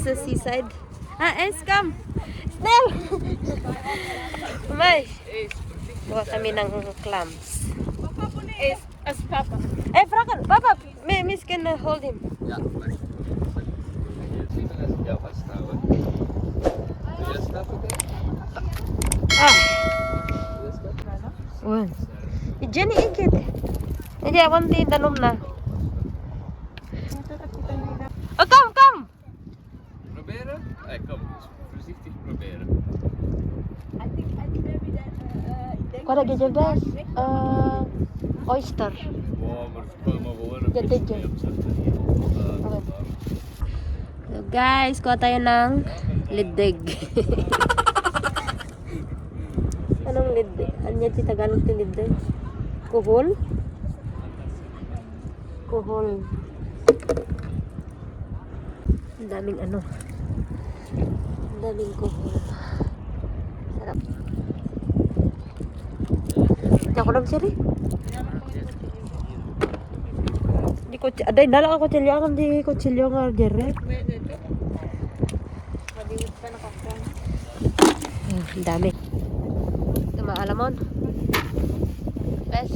sa seaside. Ace, come! Snell! May! Buha kami ng clams. Ace, as Papa. Frakan! Papa! Miss can hold him. Ja, maar ja, wat staan we? Wil je snappen? Wan. Jenny ikit. Hindi awan din danom na. Oh, kom! Proberen? Kom, voorzichtig proberen. I think maybe that Kau lagi jaga oyster. Wow, maar ze komen gewoon een Ganda beetje dyan. op zetten. So guys, kuha tayo ng lidig. Anong lidig? Anya si Tagalog ti lidig? Kuhol? Kuhol. Ang daming ano. Ang daming kuhol. Sarap. Ako lang siri. Di ko aday dala ako kutsilyo ang di kutsilyo nga dire. Ang dami. Tumaalamon. Bes.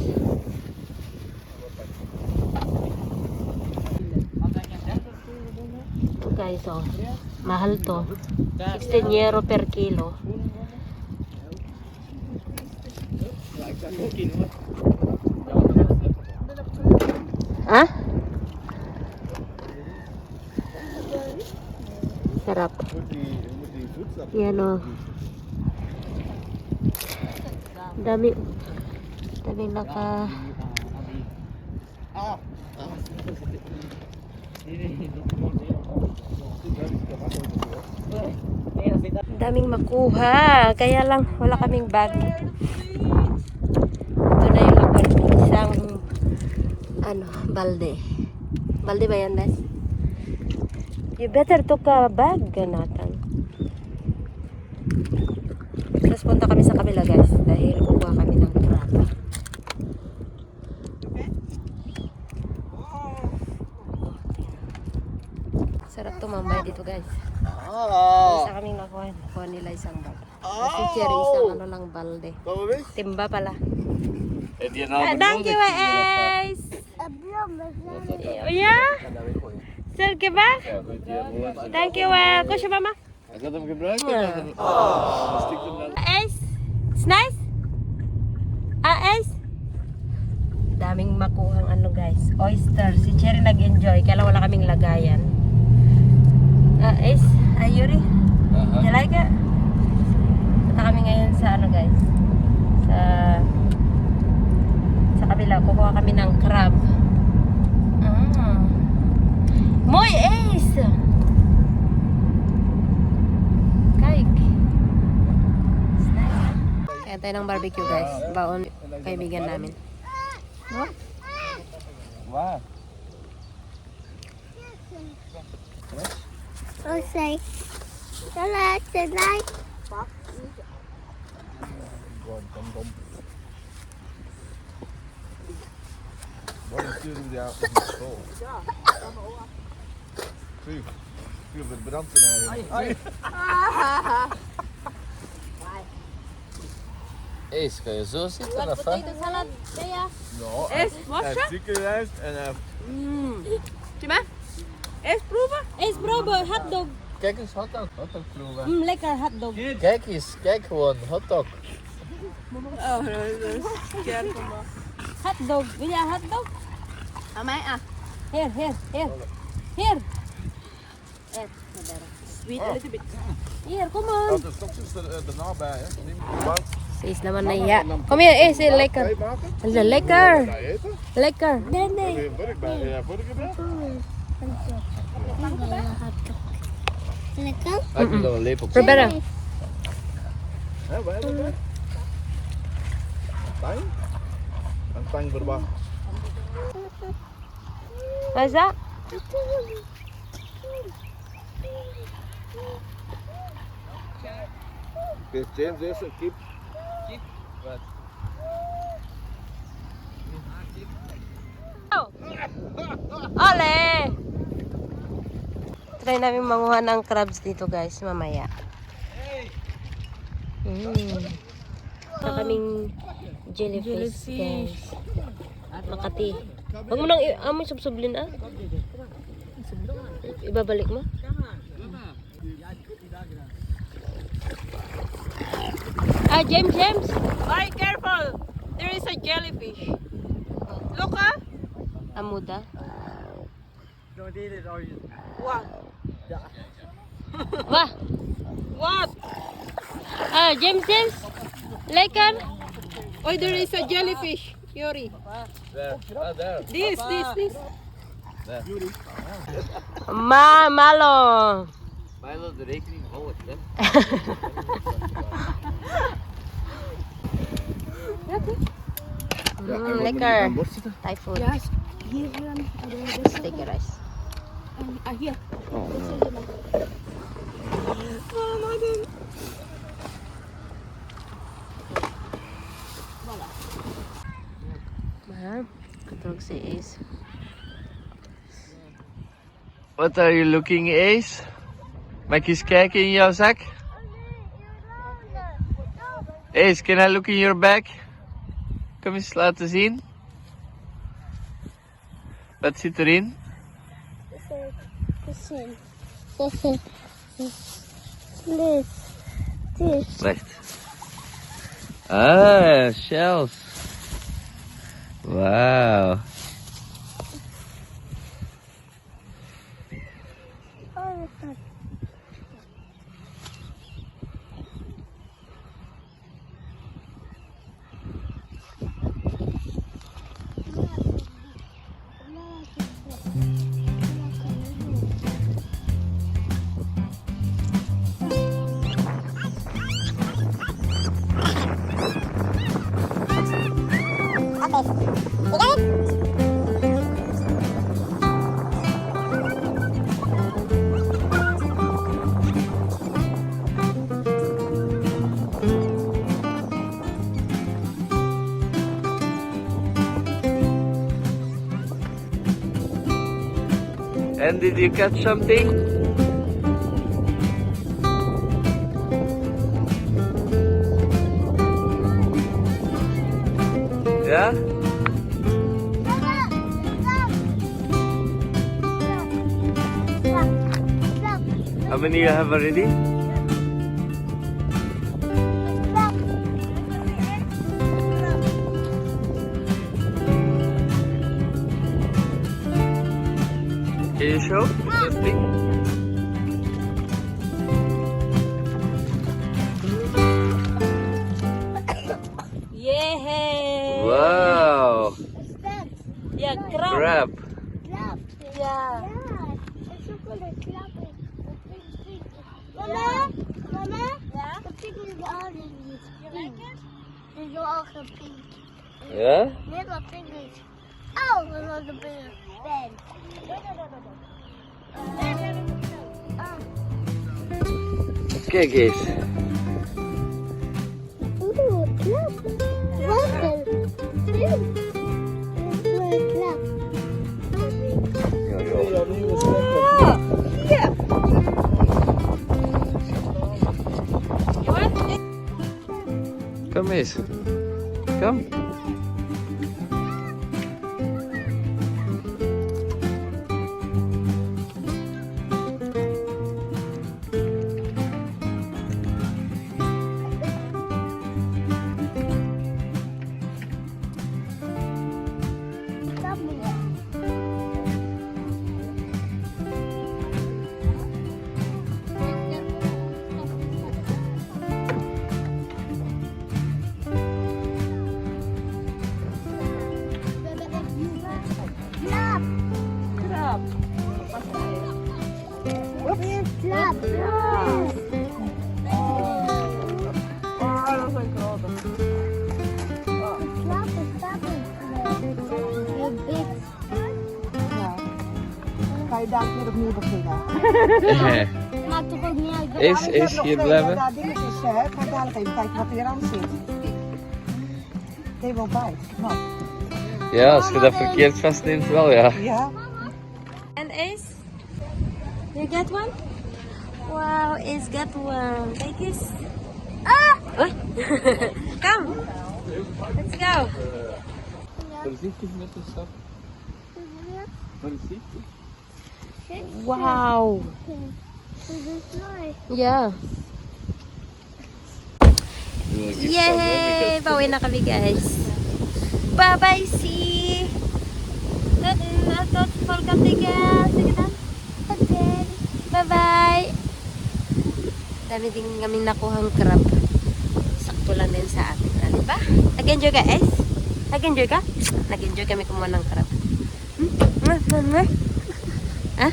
Ito guys, oh. Mahal to. 16 euro per kilo. Ha? Sarap. Yan o. Daming naka... Daming makuha. Kaya lang wala kaming bag. Ito na yung laban. Isang balde. Balde ba yan, Bes? You better took a bag, Nathan. Tapos punta kami sa kabila, guys. Dahil kukuha kami ng crab. Sarap tumambay dito, guys. Isa kaming nakuha. Nakuha nila isang bag. Kasi cherry, isang lang balde. Timba pala. Thank you, Ace! Oh, yeah? Sir, ba? Thank you, kusya mama. Hij gaat hem gebruiken. Ace? It's nice? Ace? Daming makuhang ano guys. Oysters. Si Cherry nag-enjoy. Kaya wala kaming lagayan. Ace? Ayuri? You like it? Punta kami ngayon sa ano guys. Sa kabila. Kukuha kami ng crab. Moy Ace! Kaik. Kaya tayo ng barbecue guys. Baon kaibigan namin. What? Waar? Okay. Tonight. Waarom sturen we die avond naar school? Stuur het brand in eigenlijk. Ace, ga je zo zitten? Of wat? salad, ja. No, Ace, was je? ziekenhuis en Zie maar. Ace proeven? Ace probe, hotdog. kijk eens hotdog proeven. Lekker hotdog. Kijk eens, kijk gewoon, hotdog. Oh, dat is scared van me. Hotdog. Wil jij hotdog? Aan mij, Here. Here. Sweet a little bit. Here, come on. De stokjes erna bij, hè? Wat? Ze is naman nahiya. Kom hier, Ace. Lekker. Lekker. Lekker. Nee. Vork bij, ja, vork bij? Lekker? Heb je dan een lepel? Proberen. Hè, wij hebben het. Tang? Een tang verwacht. Wat is dat? James heeft een kip. Wat? Olé! Try namin manguha ng crabs dito guys, mamaya. Sa kaming jellyfish guys. Makati. Huwag mo nang amoy subsublin ah. Ibabalik mo. James. Be careful. There is a jellyfish. Look ah. Amuda. Don't eat it or you... What? Wah. What? James. Lekan. Oh, there is a jellyfish. Yuri. There. There. This. Malo. Milo, de rekening houden, hè? Lekker. Thai food. Yes. Here. Sticky rice. Here. Oh, no. Katulog si Ace. What are you looking, Ace? Mag je eens kijken in jouw zak? Ace, can I look in your bag? Kom eens laten zien. Wat zit erin? Wacht. Ah, shells. Wow. And did you catch something? Yeah? How many you have already? Can you show? Just big. Yeah. Wow. Yeah, crab. Crab. Yeah. Mama? Yeah? The pig is orange. You like it? There's also pink. Yeah? There's a pig is... Oh, there's a big bed. Kijk eens. Ooh, club. Water. Club. Yeah. You want it? Kom eens. Kom. Crab. Club. Oh, dat is een grote. Club is stopping. Big. Ga je daar weer opnieuw beginnen? Maakt toch ook niet uit. Is hier blijven? Ja, dingetjes, hè. Ga dadelijk even kijken wat er hier aan zit. They will bite. Kom op. Ja, als je dat verkeerd vastneemt wel, ja. Ja. And Ace? You get one? Wow, Ace got one. Take this. Ah! Oh. Come. Let's go. Voorzichtig met de stap. Voorzichtig. Wow. Yeah. Yay! Bawi na kami, guys. Bye-bye, see! Not forget again. Sige na. Bye-bye! Dami din kami nakuhang crab. Sakto lang din sa atin. Ano ba? Nag-enjoy ka, guys? Nag-enjoy ka? Nag-enjoy kami kumuha ng crab. Ah?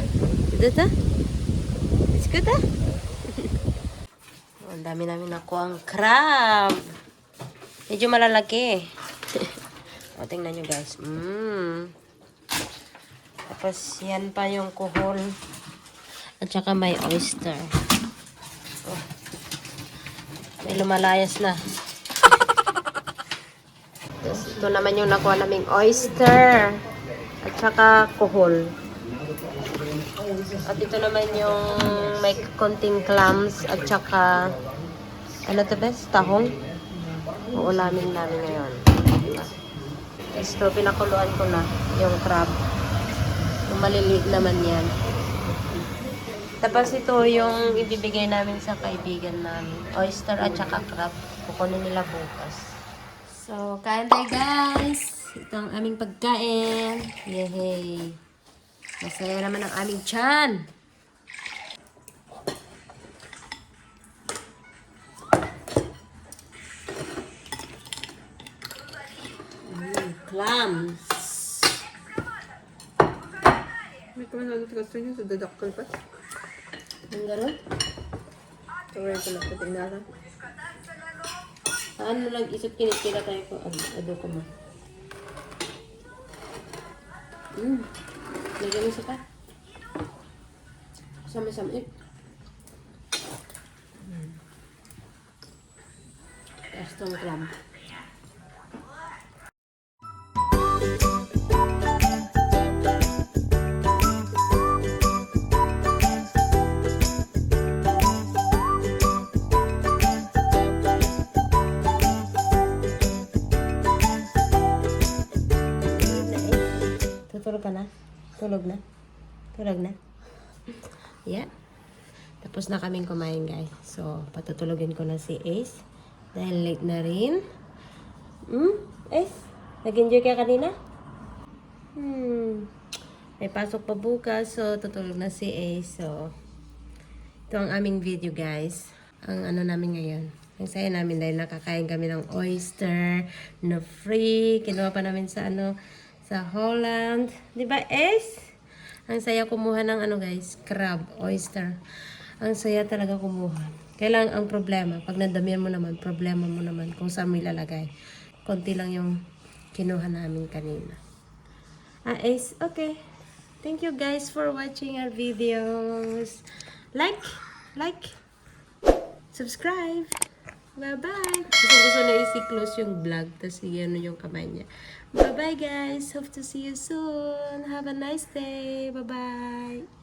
Good ah? It's good ah? Ang dami namin nakuhang crab. Medyo malalaki. O, tingnan nyo guys. Tapos, yan pa yung kuhol. At saka may oyster. Oh. May lumalayas na. Tapos, ito naman yung nakuha naming oyster. At saka kuhol. At ito naman yung may konting clams. At saka, ano to best? Tahong. Uulamin namin ngayon. Ito, pinakuluan ko na yung crab. Yung maliliit naman yan. Tapos ito yung ibibigay namin sa kaibigan namin. Oyster at saka crab. Kukunin nila bukas. So, kain tayo guys. Ito ang aming pagkain. Yehey. Masaya naman ang aming tiyan. Clams. May kumanalo sa gusto niyo sa dadakal pa. Ang gano'n? Tawag ko na pati nara. Ano lang isip kinikira tayo ko. Ado ko mo. Lagyan mo isa pa. Sama-sama. Estong clam. Tutulog ka na? Tulog na? Tulog na? Yeah. Tapos na kaming kumain, guys. So, patutulogin ko na si Ace. Dahil late na rin. Ace? Nag-enjoy ka kanina? May pasok pa bukas. So, tutulog na si Ace. So, ito ang aming video, guys. Ang ano namin ngayon. Ang saya namin dahil nakakain kami ng oyster na free. Kinuha pa namin sa sa Holland. Diba, Ace? Ang saya kumuha ng guys, crab, oyster. Ang saya talaga kumuha. Kailang ang problema, pag nadamihan mo naman, problema mo naman kung saan mo ilalagay. Konti lang yung kinuha namin kanina. Ace, okay. Thank you guys for watching our videos. Like, subscribe. Bye-bye. Gusto na isi-close yung vlog. Tapos yan yung kamay niya. Bye-bye guys. Hope to see you soon. Have a nice day. Bye-bye.